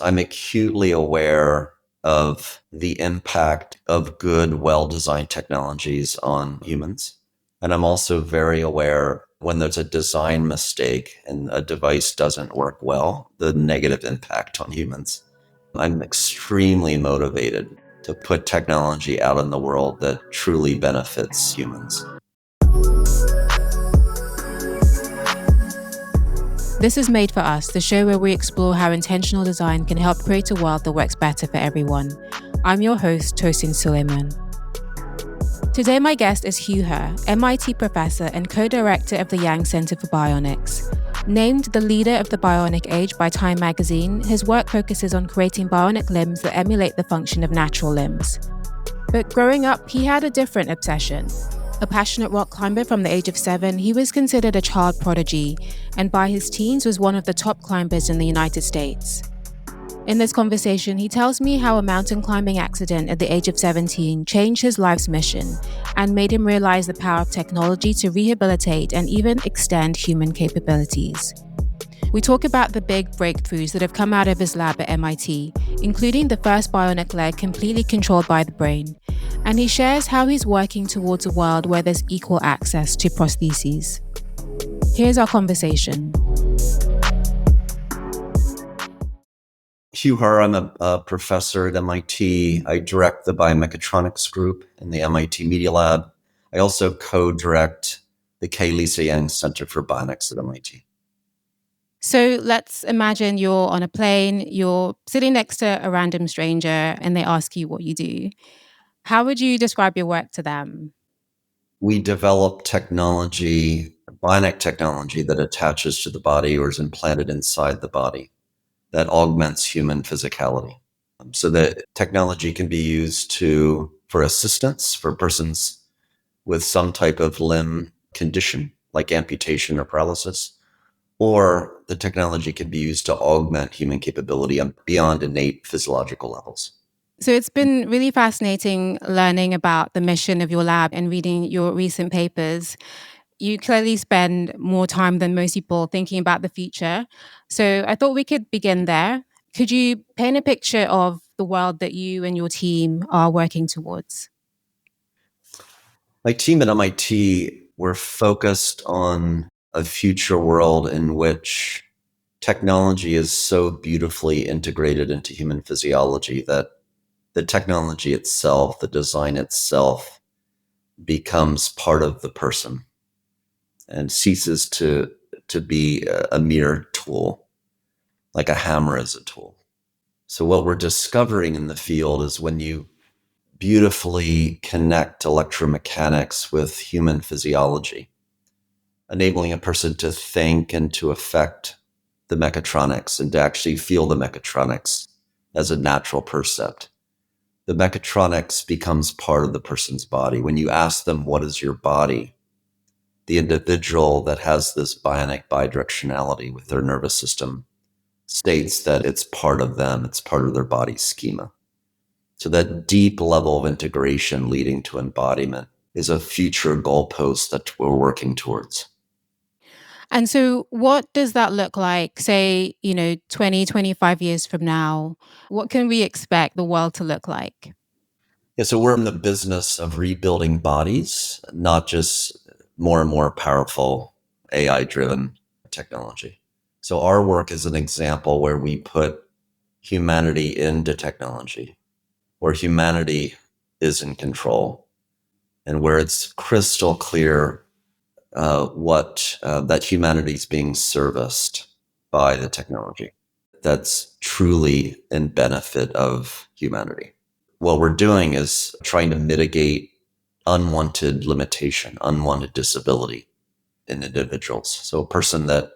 I'm acutely aware of the impact of good, well-designed technologies on humans. And I'm also very aware when there's a design mistake and a device doesn't work well, the negative impact on humans. I'm extremely motivated to put technology out in the world that truly benefits humans. This is Made for Us, the show where we explore how intentional design can help create a world that works better for everyone. I'm your host, Tosin Suleiman. Today, my guest is Hugh Herr, MIT professor and co-director of the Yang Center for Bionics. Named the leader of the Bionic Age by Time magazine, his work focuses on creating bionic limbs that emulate the function of natural limbs. But growing up, he had a different obsession. A passionate rock climber from the age of 7, he was considered a child prodigy, and by his teens was one of the top climbers in the United States. In this conversation, he tells me how a mountain climbing accident at the age of 17 changed his life's mission and made him realize the power of technology to rehabilitate and even extend human capabilities. We talk about the big breakthroughs that have come out of his lab at MIT, including the first bionic leg completely controlled by the brain, and he shares how he's working towards a world where there's equal access to prostheses. Here's our conversation. Hugh Herr, I'm a professor at MIT. I direct the biomechatronics group in the MIT Media Lab. I also co-direct the K. Lisa Yang Center for Bionics at MIT. So let's imagine you're on a plane, you're sitting next to a random stranger, and they ask you what you do. How would you describe your work to them? We develop technology, bionic technology that attaches to the body or is implanted inside the body that augments human physicality. So that technology can be used for assistance for persons with some type of limb condition, like amputation or paralysis, or the technology can be used to augment human capability beyond innate physiological levels. So it's been really fascinating learning about the mission of your lab and reading your recent papers. You clearly spend more time than most people thinking about the future. So I thought we could begin there. Could you paint a picture of the world that you and your team are working towards? My team at MIT, we're focused on a future world in which technology is so beautifully integrated into human physiology that the technology itself, the design itself, becomes part of the person and ceases to be a mere tool, like a hammer is a tool. So what we're discovering in the field is when you beautifully connect electromechanics with human physiology, enabling a person to think and to affect the mechatronics and to actually feel the mechatronics as a natural percept. The mechatronics becomes part of the person's body. When you ask them, what is your body? The individual that has this bionic bidirectionality with their nervous system states that it's part of them, it's part of their body schema. So that deep level of integration leading to embodiment is a future goalpost that we're working towards. And so what does that look like, say, 20, 25 years from now? What can we expect the world to look like? Yeah, so we're in the business of rebuilding bodies, not just more and more powerful AI-driven technology. So our work is an example where we put humanity into technology, where humanity is in control, and where it's crystal clear that humanity is being serviced by the technology. That's truly in benefit of humanity. What we're doing is trying to mitigate unwanted limitation, unwanted disability in individuals. So a person that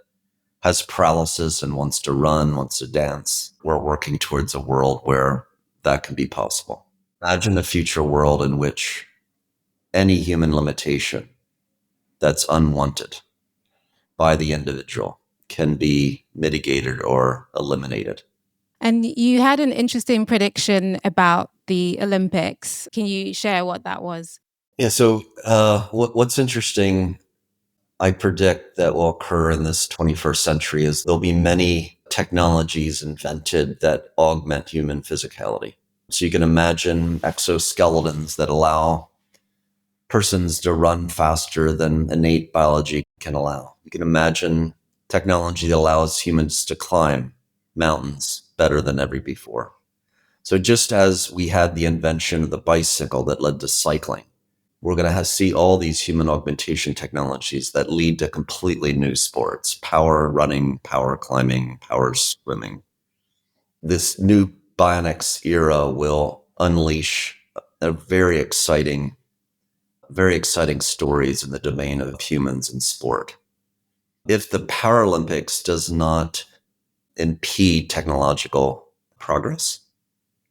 has paralysis and wants to run, wants to dance, we're working towards a world where that can be possible. Imagine a future world in which any human limitation that's unwanted by the individual can be mitigated or eliminated. And you had an interesting prediction about the Olympics. Can you share what that was? Yeah, so what's interesting, I predict that will occur in this 21st century is there'll be many technologies invented that augment human physicality. So you can imagine exoskeletons that allow persons to run faster than innate biology can allow. You can imagine technology that allows humans to climb mountains better than ever before. So just as we had the invention of the bicycle that led to cycling, we're going to see all these human augmentation technologies that lead to completely new sports: power running, power climbing, power swimming. This new Bionics era will unleash a very exciting stories in the domain of humans and sport. If the Paralympics does not impede technological progress,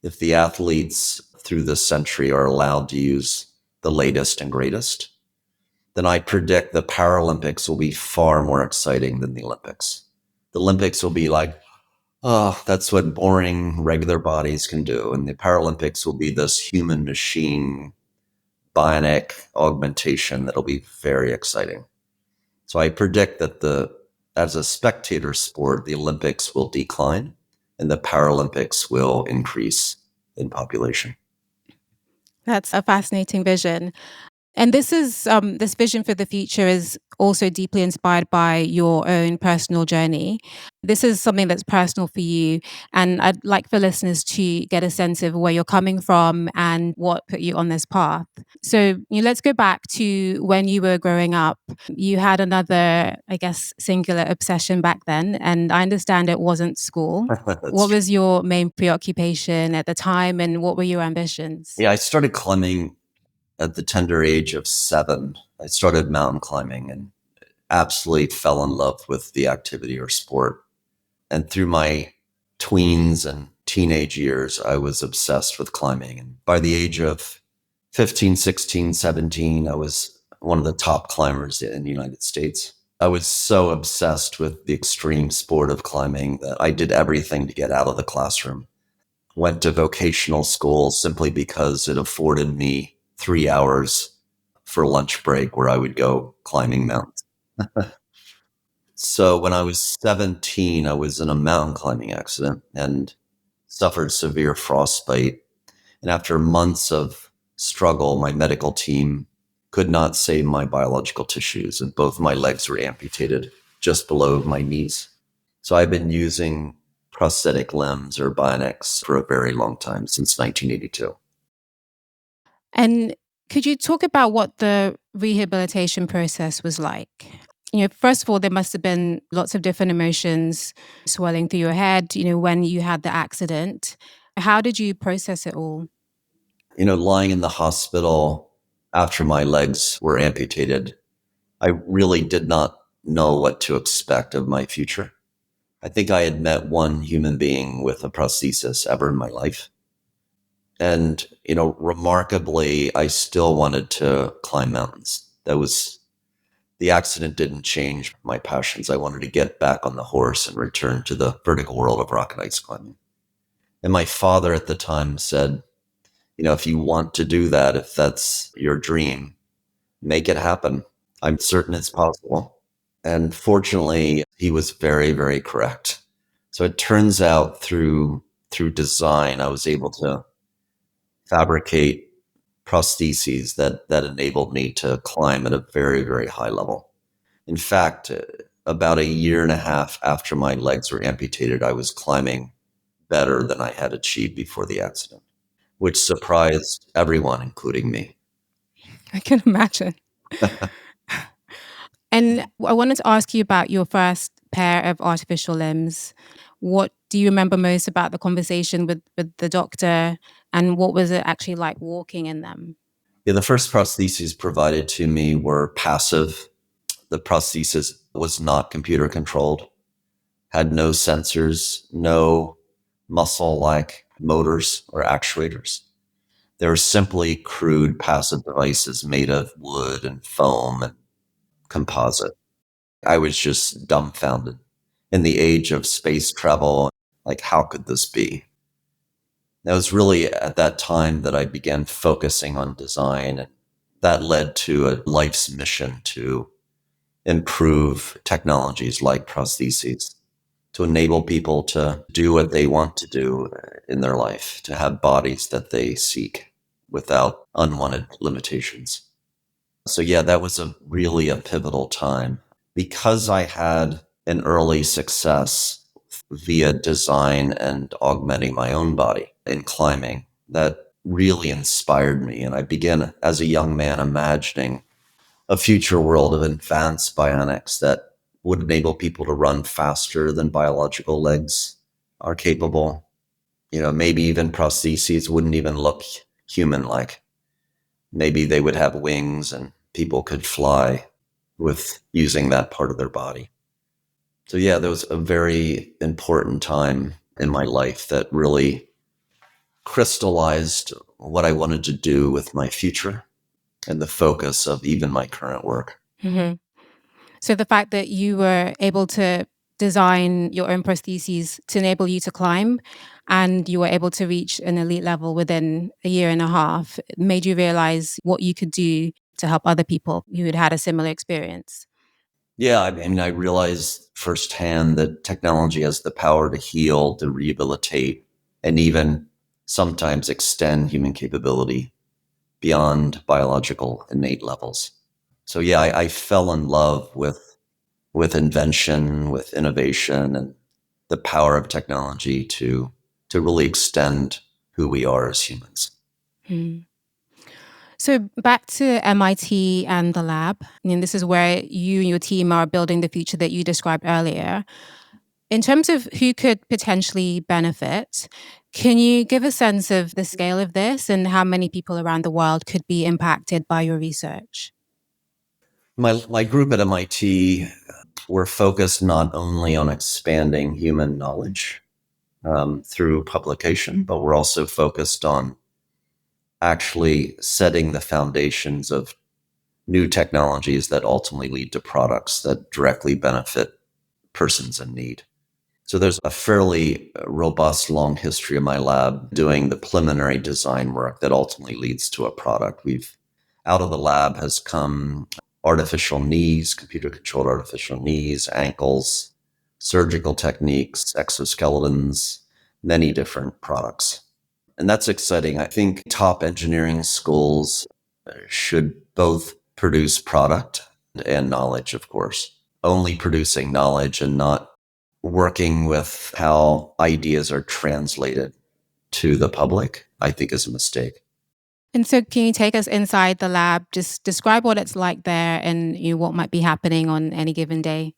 if the athletes through this century are allowed to use the latest and greatest, then I predict the Paralympics will be far more exciting than the Olympics. The Olympics will be like, oh, that's what boring regular bodies can do. And the Paralympics will be this human machine bionic augmentation that'll be very exciting. So I predict that as a spectator sport, the Olympics will decline and the Paralympics will increase in population. That's a fascinating vision. And this vision for the future is also deeply inspired by your own personal journey. This is something that's personal for you, and I'd like for listeners to get a sense of where you're coming from and what put you on this path. So, let's go back to when you were growing up. You had another, I guess, singular obsession back then, and I understand it wasn't school. What was your main preoccupation at the time, and what were your ambitions? Yeah, I started climbing at the tender age of 7. I started mountain climbing and absolutely fell in love with the activity or sport. And through my tweens and teenage years, I was obsessed with climbing. And by the age of 15, 16, 17, I was one of the top climbers in the United States. I was so obsessed with the extreme sport of climbing that I did everything to get out of the classroom. Went to vocational school simply because it afforded me 3 hours for lunch break where I would go climbing mountains. So when I was 17, I was in a mountain climbing accident and suffered severe frostbite. And after months of struggle, my medical team could not save my biological tissues, and both my legs were amputated just below my knees. So I've been using prosthetic limbs or bionics for a very long time, since 1982. And could you talk about what the rehabilitation process was like? First of all, there must have been lots of different emotions swirling through your head, when you had the accident. How did you process it all? Lying in the hospital after my legs were amputated, I really did not know what to expect of my future. I think I had met one human being with a prosthesis ever in my life. And, remarkably, I still wanted to climb mountains. The accident didn't change my passions. I wanted to get back on the horse and return to the vertical world of rock and ice climbing. And my father at the time said, if you want to do that, if that's your dream, make it happen. I'm certain it's possible. And fortunately, he was very, very correct. So it turns out through design, I was able to fabricate prostheses that enabled me to climb at a very, very high level. In fact, about a year and a half after my legs were amputated, I was climbing better than I had achieved before the accident, which surprised everyone, including me. I can imagine. And I wanted to ask you about your first pair of artificial limbs. What do you remember most about the conversation with the doctor, and what was it actually like walking in them? Yeah, the first prostheses provided to me were passive. The prosthesis was not computer controlled, had no sensors, no muscle-like motors or actuators. They were simply crude passive devices made of wood and foam and composite. I was just dumbfounded. In the age of space travel, like, how could this be? That was really at that time that I began focusing on design, and that led to a life's mission to improve technologies like prostheses. to enable people to do what they want to do in their life, to have bodies that they seek without unwanted limitations. So yeah, that was really a pivotal time because I had an early success via design and augmenting my own body in climbing. That really inspired me. And I began as a young man imagining a future world of advanced bionics that would enable people to run faster than biological legs are capable. Maybe even prostheses wouldn't even look human-like. Maybe they would have wings and people could fly with using that part of their body. So yeah, that was a very important time in my life that really crystallized what I wanted to do with my future and the focus of even my current work. Hmm. So the fact that you were able to design your own prostheses to enable you to climb and you were able to reach an elite level within a year and a half made you realize what you could do to help other people who had had a similar experience. Yeah, I mean, I realized firsthand that technology has the power to heal, to rehabilitate, and even sometimes extend human capability beyond biological innate levels. So yeah, I fell in love with invention, with innovation, and the power of technology to really extend who we are as humans. Hmm. So back to MIT and the lab, and this is where you and your team are building the future that you described earlier. In terms of who could potentially benefit, can you give a sense of the scale of this and how many people around the world could be impacted by your research? My group at MIT, we're focused not only on expanding human knowledge through publication, but we're also focused on actually setting the foundations of new technologies that ultimately lead to products that directly benefit persons in need. So there's a fairly robust, long history of my lab doing the preliminary design work that ultimately leads to a product. Out of the lab has come artificial knees, computer-controlled artificial knees, ankles, surgical techniques, exoskeletons, many different products. And that's exciting. I think top engineering schools should both produce product and knowledge, of course. Only producing knowledge and not working with how ideas are translated to the public, I think is a mistake. And so, can you take us inside the lab? Just describe what it's like there and what might be happening on any given day.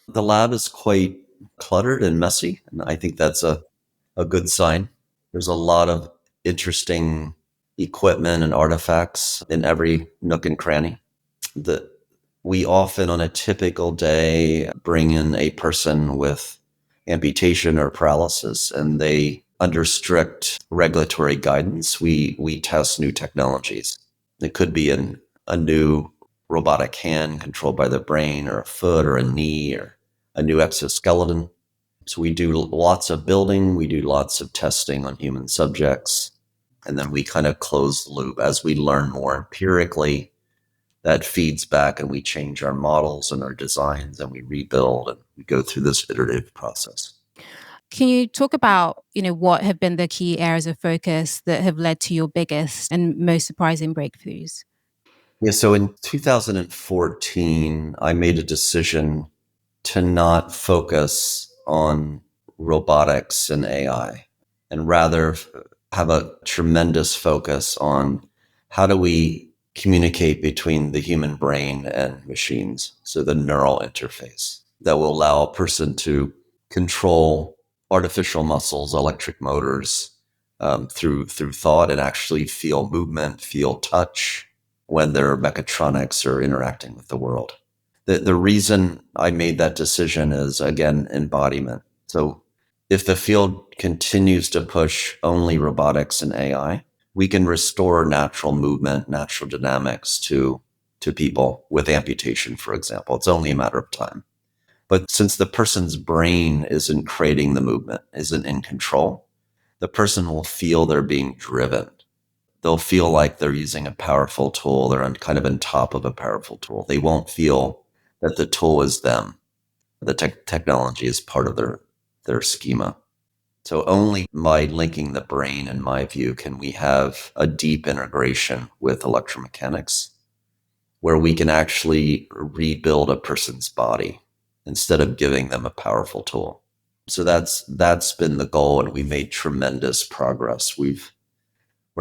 The lab is quite cluttered and messy, and I think that's a good sign. There's a lot of interesting equipment and artifacts in every nook and cranny. The, we often, on a typical day, bring in a person with amputation or paralysis, and they, under strict regulatory guidance, we test new technologies. It could be a new robotic hand controlled by the brain, or a foot, or a knee, or a new exoskeleton. So we do lots of building, we do lots of testing on human subjects, and then we kind of close the loop as we learn more empirically. That feeds back and we change our models and our designs and we rebuild and we go through this iterative process. Can you talk about, what have been the key areas of focus that have led to your biggest and most surprising breakthroughs? Yeah, so in 2014, I made a decision to not focus on robotics and AI and rather have a tremendous focus on how do we communicate between the human brain and machines. So the neural interface that will allow a person to control artificial muscles, electric motors, through thought and actually feel movement, feel touch when their mechatronics are interacting with the world. The reason I made that decision is, again, embodiment. So if the field continues to push only robotics and AI, we can restore natural movement, natural dynamics to people with amputation, for example. It's only a matter of time. But since the person's brain isn't creating the movement, isn't in control, the person will feel they're being driven. They'll feel like they're using a powerful tool. They're kind of on top of a powerful tool. They won't feel that the tool is them. The technology is part of their schema. So only by linking the brain, in my view, can we have a deep integration with electromechanics where we can actually rebuild a person's body instead of giving them a powerful tool. So that's been the goal, and we made tremendous progress. We're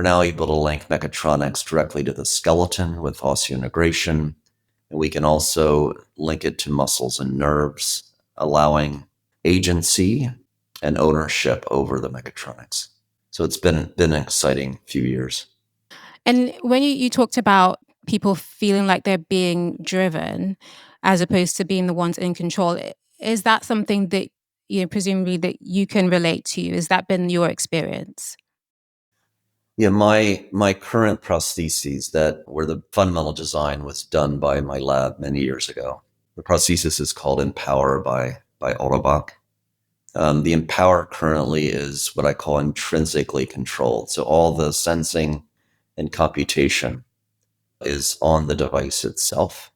now able to link mechatronics directly to the skeleton with osseointegration, and we can also link it to muscles and nerves, allowing agency and ownership over the mechatronics. So it's been an exciting few years. And when you talked about people feeling like they're being driven as opposed to being the ones in control, is that something that, presumably that you can relate to? Has that been your experience? Yeah, my current prostheses, that where the fundamental design was done by my lab many years ago. The prosthesis is called Empower by Autobach. The Empower currently is what I call intrinsically controlled. So all the sensing and computation is on the device itself.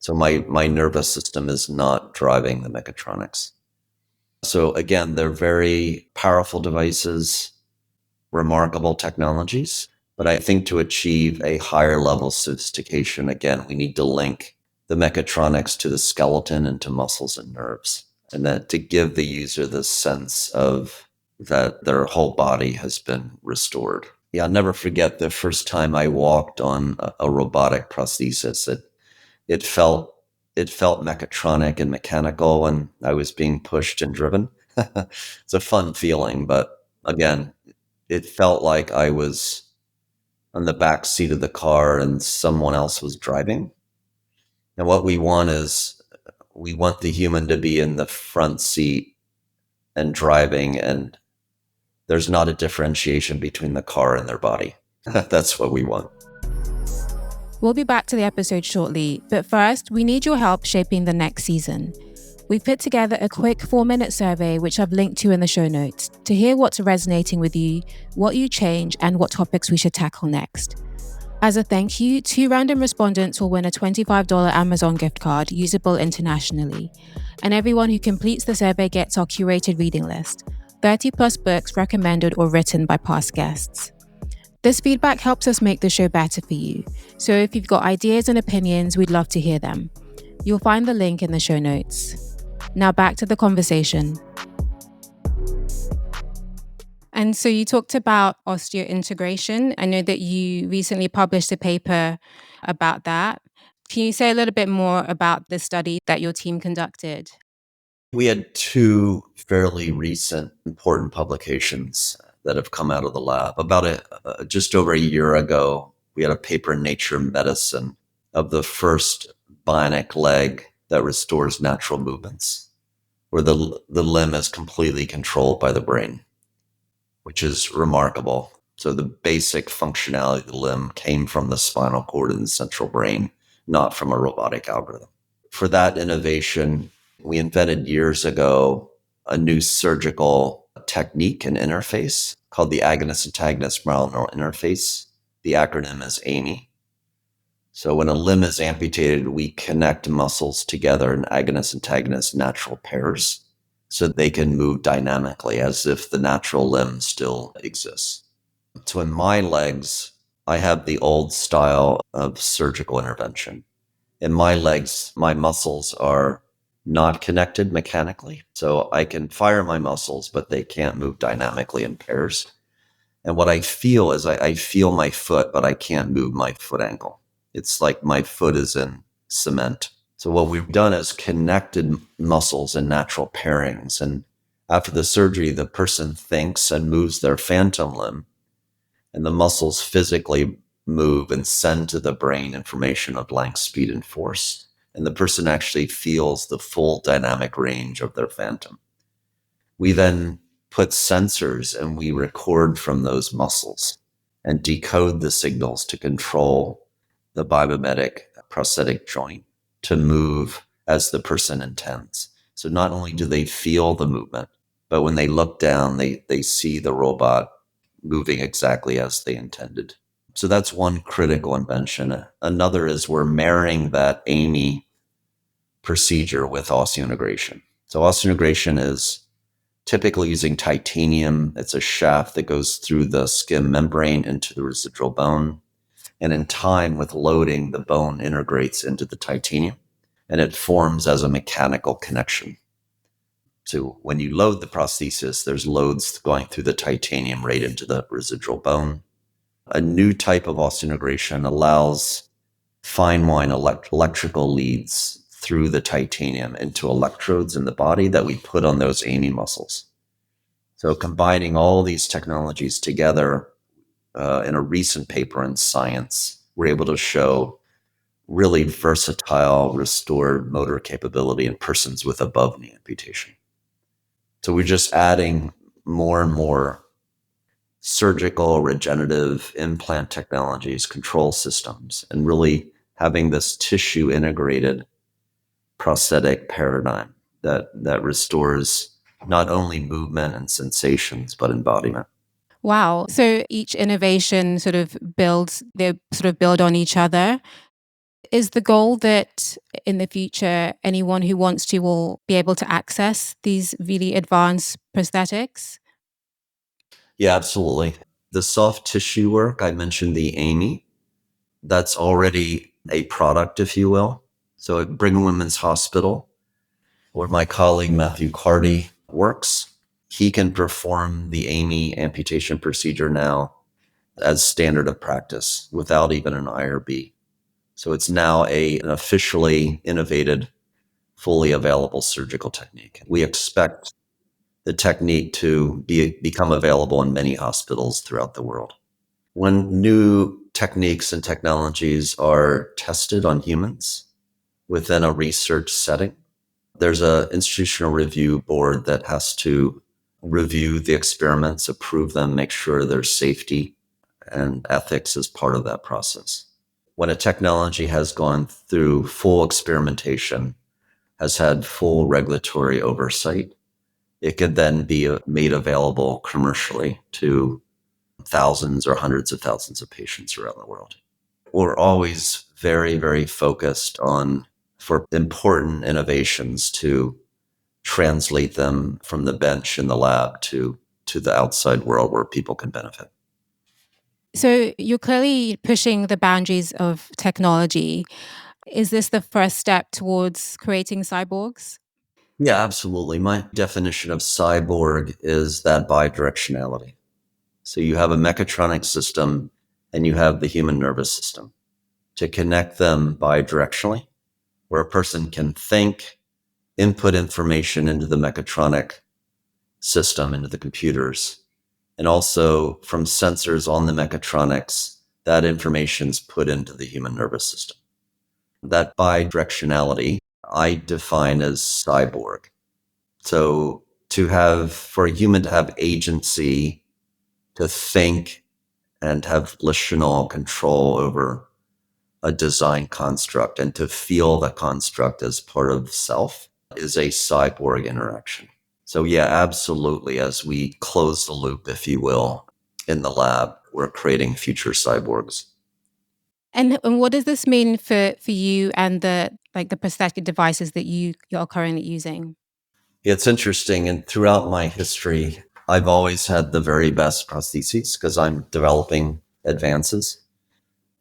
So my nervous system is not driving the mechatronics. So again, they're very powerful devices, remarkable technologies. But I think to achieve a higher level of sophistication, again, we need to link the mechatronics to the skeleton and to muscles and nerves, and that to give the user the sense of that their whole body has been restored. Yeah, I'll never forget the first time I walked on a robotic prosthesis. It felt it felt mechatronic and mechanical, and I was being pushed and driven. It's a fun feeling, but again, it felt like I was on the back seat of the car and someone else was driving. And what we want is we want the human to be in the front seat and driving, and there's not a differentiation between the car and their body. That's what we want. We'll be back to the episode shortly, but first, we need your help shaping the next season. We've put together a quick 4-minute survey, which I've linked to in the show notes, to hear what's resonating with you, what you change, and what topics we should tackle next. As a thank you, 2 random respondents will win a $25 Amazon gift card usable internationally. And everyone who completes the survey gets our curated reading list, 30 plus books recommended or written by past guests. This feedback helps us make the show better for you. So if you've got ideas and opinions, we'd love to hear them. You'll find the link in the show notes. Now back to the conversation. And so you talked about osseointegration. I know that you recently published a paper about that. Can you say a little bit more about the study that your team conducted? We had 2 fairly recent important publications that have come out of the lab. Just over a year ago, we had a paper in Nature Medicine of the first bionic leg that restores natural movements, where the limb is completely controlled by the brain, which is remarkable. So the basic functionality of the limb came from the spinal cord and the central brain, not from a robotic algorithm. For that innovation, we invented years ago a new surgical technique and interface called the agonist-antagonist neural interface. The acronym is AMI. So when a limb is amputated, we connect muscles together in agonist-antagonist natural pairs so they can move dynamically as if the natural limb still exists. So in my legs, I have the old style of surgical intervention. In my legs, my muscles are not connected mechanically. So I can fire my muscles, but they can't move dynamically in pairs. And what I feel is I feel my foot, but I can't move my foot ankle. It's like my foot is in cement. So what we've done is connected muscles in natural pairings. And after the surgery, the person thinks and moves their phantom limb, and the muscles physically move and send to the brain information of length, speed, and force. And the person actually feels the full dynamic range of their phantom. We then put sensors and we record from those muscles and decode the signals to control the biomimetic prosthetic joint to move as the person intends. So not only do they feel the movement, but when they look down, they see the robot moving exactly as they intended. So that's one critical invention. Another is we're marrying that AMI procedure with osseointegration. So osseointegration is typically using titanium. It's a shaft that goes through the skin membrane into the residual bone. And in time, with loading, the bone integrates into the titanium and it forms as a mechanical connection. So when you load the prosthesis, there's loads going through the titanium right into the residual bone. A new type of osseointegration allows fine wine electrical leads through the titanium into electrodes in the body that we put on those AMI muscles. So combining all these technologies together in a recent paper in Science, we're able to show really versatile restored motor capability in persons with above knee amputation. So we're just adding more and more surgical, regenerative implant technologies, control systems, and really having this tissue integrated prosthetic paradigm that restores not only movement and sensations, but embodiment. Wow. So each innovation they sort of build on each other. Is the goal that in the future, anyone who wants to will be able to access these really advanced prosthetics? Yeah, absolutely. The soft tissue work, I mentioned the AMI, that's already a product, if you will. So at Brigham and Women's Hospital, where my colleague Matthew Carty works, he can perform the AMI amputation procedure now as standard of practice without even an IRB. So it's now an officially innovated, fully available surgical technique. We expect the technique to become available in many hospitals throughout the world. When new techniques and technologies are tested on humans within a research setting, there's an institutional review board that has to review the experiments, approve them, make sure there's safety and ethics as part of that process. When a technology has gone through full experimentation, has had full regulatory oversight, it could then be made available commercially to thousands or hundreds of thousands of patients around the world. We're always very, very focused on, for important innovations, to translate them from the bench in the lab to the outside world where people can benefit. So you're clearly pushing the boundaries of technology. Is this the first step towards creating cyborgs? Yeah, absolutely. My definition of cyborg is that bidirectionality. So you have a mechatronic system and you have the human nervous system. To connect them bidirectionally, where a person can think, input information into the mechatronic system, into the computers, and also from sensors on the mechatronics, that information is put into the human nervous system. That bidirectionality I define as cyborg. So for a human to have agency, to think and have volitional control over a design construct and to feel the construct as part of self is a cyborg interaction. So yeah, absolutely. As we close the loop, if you will, in the lab, we're creating future cyborgs. And what does this mean for you and the prosthetic devices that you're currently using? It's interesting. And throughout my history, I've always had the very best prostheses because I'm developing advances,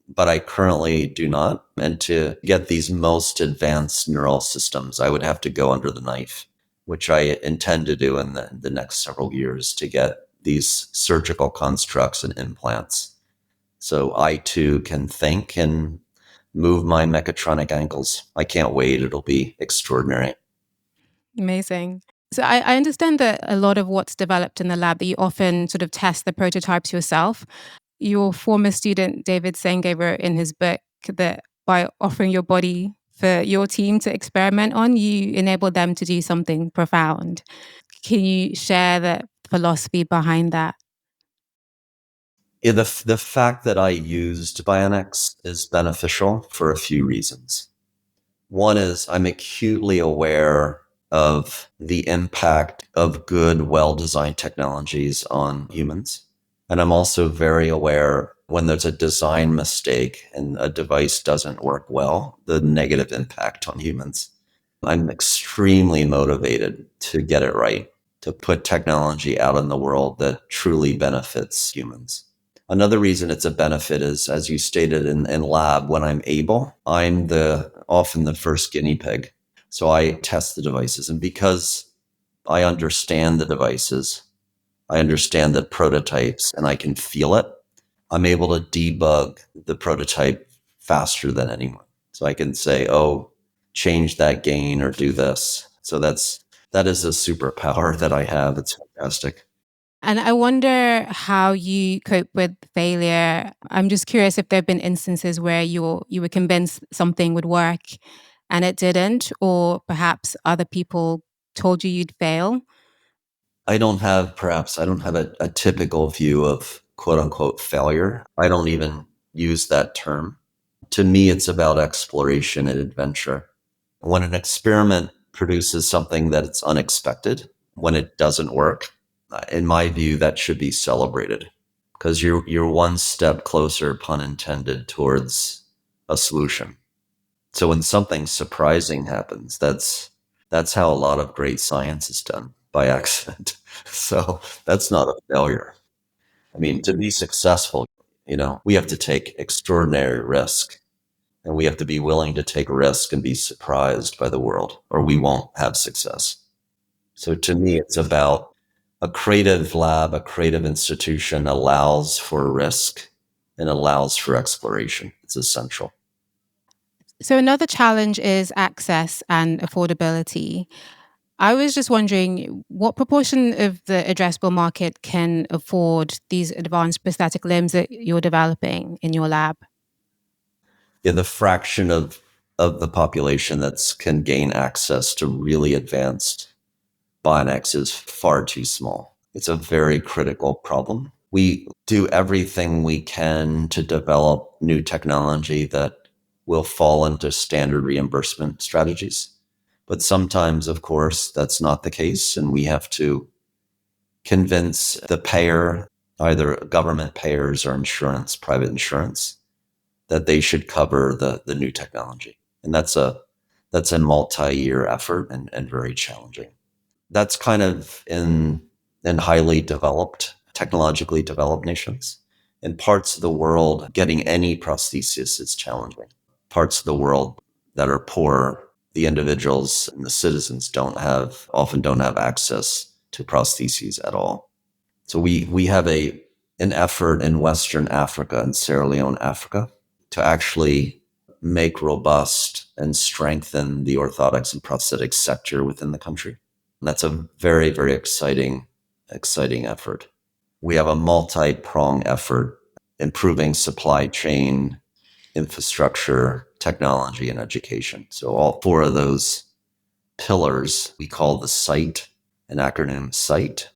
but I currently do not. And to get these most advanced neural systems, I would have to go under the knife, which I intend to do in the next several years to get these surgical constructs and implants. So I too can think and move my mechatronic ankles. I can't wait. It'll be extraordinary. Amazing. So I understand that a lot of what's developed in the lab that you often sort of test the prototypes yourself. Your former student David Senge wrote in his book that by offering your body for your team to experiment on, you enable them to do something profound. Can you share the philosophy behind that? Yeah, the fact that I used Bionics is beneficial for a few reasons. One is I'm acutely aware of the impact of good, well-designed technologies on humans. And I'm also very aware when there's a design mistake and a device doesn't work well, the negative impact on humans. I'm extremely motivated to get it right, to put technology out in the world that truly benefits humans. Another reason it's a benefit is, as you stated in lab, when I'm able, I'm often the first guinea pig. So I test the devices. And because I understand the devices, I understand the prototypes, and I can feel it, I'm able to debug the prototype faster than anyone. So I can say, oh, change that gain or do this. So that is a superpower that I have. It's fantastic. And I wonder how you cope with failure. I'm just curious if there have been instances where you were convinced something would work and it didn't, or perhaps other people told you you'd fail. I don't have a typical view of quote unquote failure. I don't even use that term. To me, it's about exploration and adventure. When an experiment produces something that it's unexpected, when it doesn't work, in my view, that should be celebrated because you're one step closer, pun intended, towards a solution. So when something surprising happens, that's how a lot of great science is done, by accident. So that's not a failure. I mean, to be successful, we have to take extraordinary risk, and we have to be willing to take risk and be surprised by the world, or we won't have success. So to me, it's about a creative lab, a creative institution allows for risk and allows for exploration. It's essential. So, another challenge is access and affordability. I was just wondering what proportion of the addressable market can afford these advanced prosthetic limbs that you're developing in your lab? Yeah, the fraction of the population that can gain access to really advanced bionics is far too small. It's a very critical problem. We do everything we can to develop new technology that will fall into standard reimbursement strategies. But sometimes, of course, that's not the case, and we have to convince the payer, either government payers or insurance, private insurance, that they should cover the new technology. And that's a multi-year effort and very challenging. That's kind of in highly developed, technologically developed nations. In parts of the world, getting any prosthesis is challenging. Parts of the world that are poor, the individuals and the citizens often don't have access to prostheses at all. So we have an effort in Western Africa and Sierra Leone, Africa, to actually make robust and strengthen the orthotics and prosthetics sector within the country. And that's a very, very exciting effort. We have a multi-pronged effort improving supply chain, infrastructure, technology, and education. So all four of those pillars we call the SITE, an acronym SITE,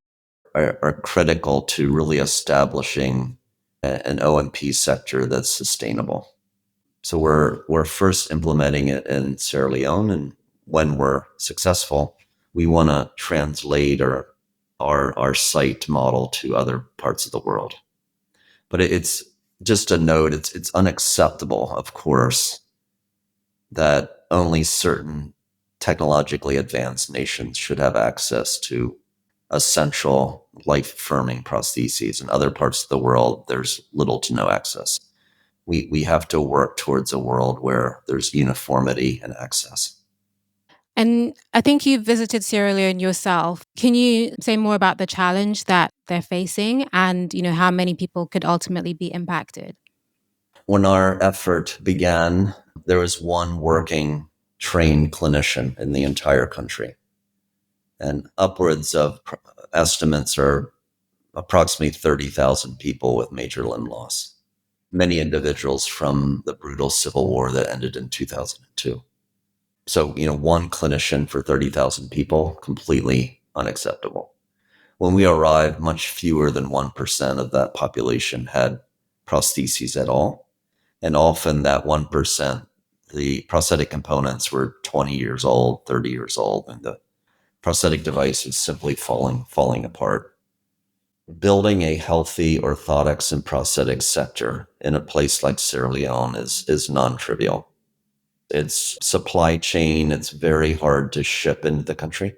are critical to really establishing an O&P sector that's sustainable. So we're first implementing it in Sierra Leone, and when we're successful, we want to translate our site model to other parts of the world. But it's just a note. It's unacceptable, of course, that only certain technologically advanced nations should have access to essential life affirming prostheses. In other parts of the world, there's little to no access. We have to work towards a world where there's uniformity and access. And I think you visited Sierra Leone yourself. Can you say more about the challenge that they're facing and, how many people could ultimately be impacted? When our effort began, there was one working trained clinician in the entire country, and upwards of estimates are approximately 30,000 people with major limb loss, many individuals from the brutal civil war that ended in 2002. So, one clinician for 30,000 people, completely unacceptable. When we arrived, much fewer than 1% of that population had prostheses at all. And often that 1%, the prosthetic components were 20 years old, 30 years old, and the prosthetic device is simply falling apart. Building a healthy orthotics and prosthetics sector in a place like Sierra Leone is non-trivial. Its supply chain, it's very hard to ship into the country.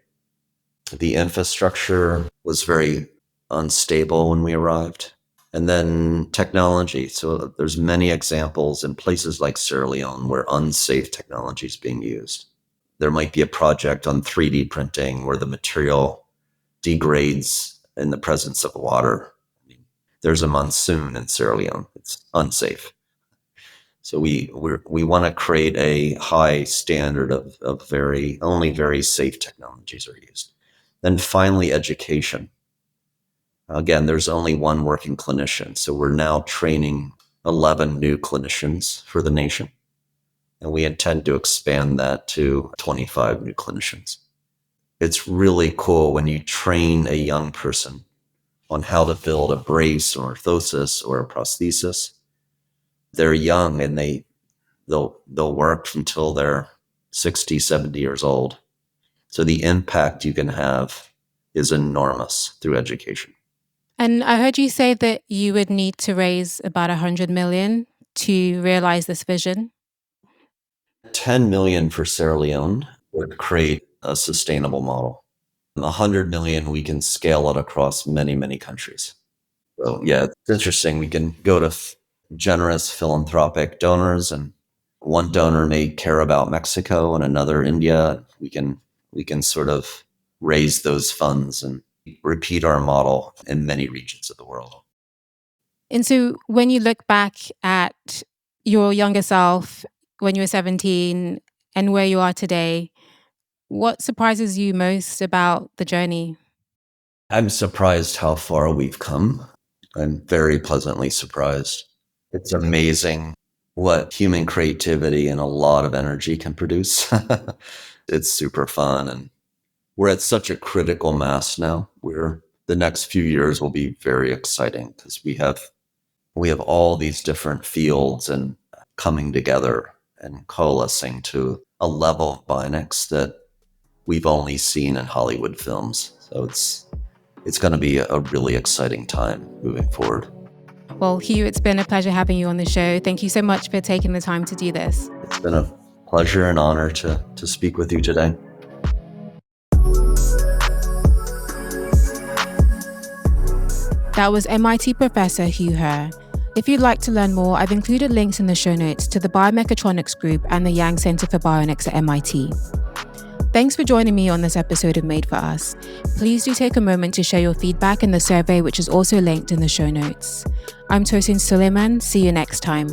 The infrastructure was very unstable when we arrived. And then technology. So there's many examples in places like Sierra Leone where unsafe technology is being used. There might be a project on 3D printing where the material degrades in the presence of water. There's a monsoon in Sierra Leone. It's unsafe. So we want to create a high standard of only very safe technologies are used. Then finally, education. Again, there's only one working clinician. So we're now training 11 new clinicians for the nation. And we intend to expand that to 25 new clinicians. It's really cool when you train a young person on how to build a brace or orthosis or a prosthesis. They're young and they'll work until they're 60, 70 years old. So the impact you can have is enormous through education. And I heard you say that you would need to raise about 100 million to realize this vision. 10 million for Sierra Leone would create a sustainable model. 100 million, we can scale it across many, many countries. So yeah, it's interesting. We can go to generous philanthropic donors, and one donor may care about Mexico and another India. We can sort of raise those funds and repeat our model in many regions of the world. And so when you look back at your younger self when you were 17 and where you are today, what surprises you most about the journey? I'm surprised how far we've come. I'm very pleasantly surprised. It's amazing what human creativity and a lot of energy can produce. It's super fun. And we're at such a critical mass now. The next few years will be very exciting because we have all these different fields and coming together and coalescing to a level of Bionics that we've only seen in Hollywood films. So it's going to be a really exciting time moving forward. Well, Hugh, it's been a pleasure having you on the show. Thank you so much for taking the time to do this. It's been a pleasure and honor to speak with you today. That was MIT professor Hugh Herr. If you'd like to learn more, I've included links in the show notes to the Biomechatronics Group and the Yang Center for Bionics at MIT. Thanks for joining me on this episode of Made for Us. Please do take a moment to share your feedback in the survey, which is also linked in the show notes. I'm Tosin Suleiman. See you next time.